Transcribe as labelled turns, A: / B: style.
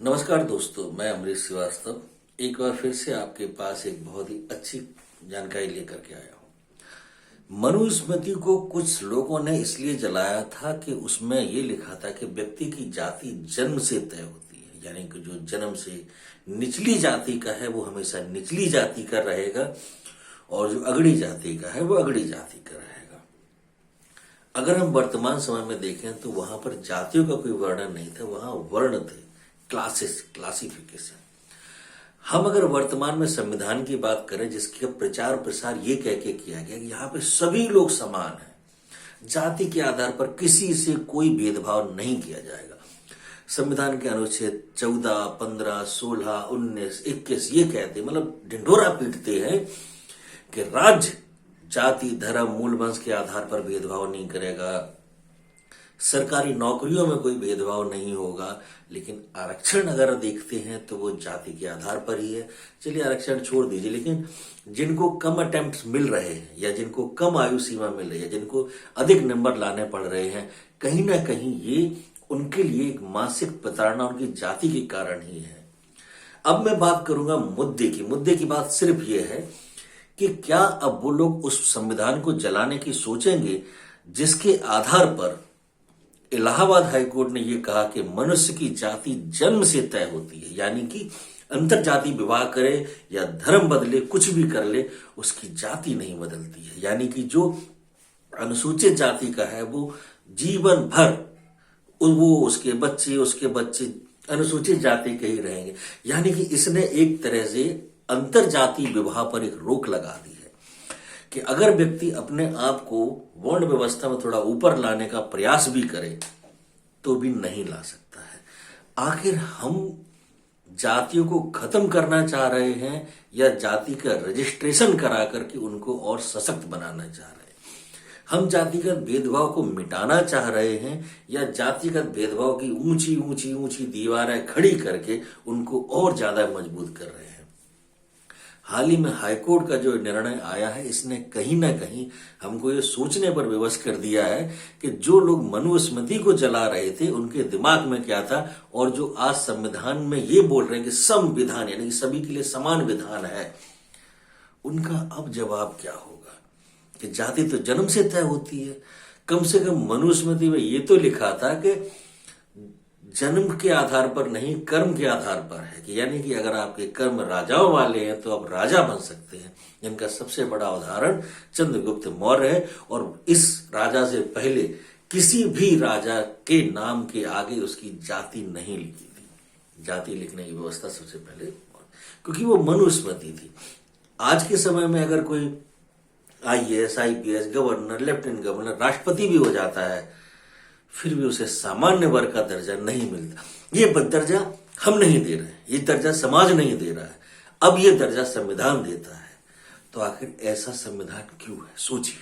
A: नमस्कार दोस्तों, मैं अमरीश श्रीवास्तव एक बार फिर से आपके पास एक बहुत ही अच्छी जानकारी लेकर के आया हूं। मनुस्मृति को कुछ लोगों ने इसलिए जलाया था कि उसमें ये लिखा था कि व्यक्ति की जाति जन्म से तय होती है, यानी कि जो जन्म से निचली जाति का है वो हमेशा निचली जाति का रहेगा और जो अगड़ी जाति का है वो अगड़ी जाति का रहेगा। अगर हम वर्तमान समय में देखें तो वहां पर जातियों का कोई वर्णन नहीं था, वहां वर्ण थे, क्लासेस, क्लासिफिकेशन। हम अगर वर्तमान में संविधान की बात करें जिसका प्रचार प्रसार ये कह के किया गया कि यहाँ पे सभी लोग समान हैं, जाति के आधार पर किसी से कोई भेदभाव नहीं किया जाएगा। संविधान के अनुच्छेद 14, 15, 16, 19, 21 ये कहते, मतलब ढिंढोरा पीटते हैं कि राज्य जाति, धर्म, मूल वंश के आधार पर भेदभाव नहीं करेगा, सरकारी नौकरियों में कोई भेदभाव नहीं होगा। लेकिन आरक्षण अगर देखते हैं तो वो जाति के आधार पर ही है। चलिए आरक्षण छोड़ दीजिए, लेकिन जिनको कम अटेम्प्ट्स मिल रहे हैं या जिनको कम आयु सीमा मिल रही है, जिनको अधिक नंबर लाने पड़ रहे हैं, कहीं ना कहीं ये उनके लिए एक मानसिक प्रताड़ना उनकी जाति के कारण ही है। अब मैं बात करूंगा मुद्दे की बात सिर्फ ये है कि क्या अब वो लोग उस संविधान को जलाने की सोचेंगे जिसके आधार पर इलाहाबाद हाईकोर्ट ने यह कहा कि मनुष्य की जाति जन्म से तय होती है, यानी कि अंतर जाति विवाह करे या धर्म बदले, कुछ भी कर ले, उसकी जाति नहीं बदलती है। यानी कि जो अनुसूचित जाति का है वो जीवन भर वो उसके बच्चे अनुसूचित जाति के ही रहेंगे। यानी कि इसने एक तरह से अंतर जाति विवाह पर एक रोक लगा दी है कि अगर व्यक्ति अपने आप को वर्ण व्यवस्था में थोड़ा ऊपर लाने का प्रयास भी करे तो भी नहीं ला सकता है। आखिर हम जातियों को खत्म करना चाह रहे हैं या जाति का रजिस्ट्रेशन करा करके उनको और सशक्त बनाना चाह रहे हैं? हम जातिगत भेदभाव को मिटाना चाह रहे हैं या जातिगत भेदभाव की ऊंची ऊंची ऊंची दीवारें खड़ी करके उनको और ज्यादा मजबूत कर रहे हैं? हाल ही में हाईकोर्ट का जो निर्णय आया है इसने कहीं ना कहीं हमको ये सोचने पर विवश कर दिया है कि जो लोग मनुस्मृति को जला रहे थे उनके दिमाग में क्या था, और जो आज संविधान में ये बोल रहे हैं कि संविधान यानी कि सभी के लिए समान विधान है, उनका अब जवाब क्या होगा कि जाति तो जन्म से तय होती है। कम से कम मनुस्मृति में ये तो लिखा था कि जन्म के आधार पर नहीं, कर्म के आधार पर है कि यानी कि अगर आपके कर्म राजाओं वाले हैं तो आप राजा बन सकते हैं। इनका सबसे बड़ा उदाहरण चंद्रगुप्त मौर्य है, और इस राजा से पहले किसी भी राजा के नाम के आगे उसकी जाति नहीं लिखी थी। जाति लिखने की व्यवस्था सबसे पहले, क्योंकि वो मनुस्मृति थी। आज के समय में अगर कोई IAS, IPS, governor, lieutenant governor, राष्ट्रपति भी हो जाता है, फिर भी उसे सामान्य वर्ग का दर्जा नहीं मिलता। ये दर्जा हम नहीं दे रहे हैं, ये दर्जा समाज नहीं दे रहा है, अब ये दर्जा संविधान देता है। तो आखिर ऐसा संविधान क्यों है? सोचिए।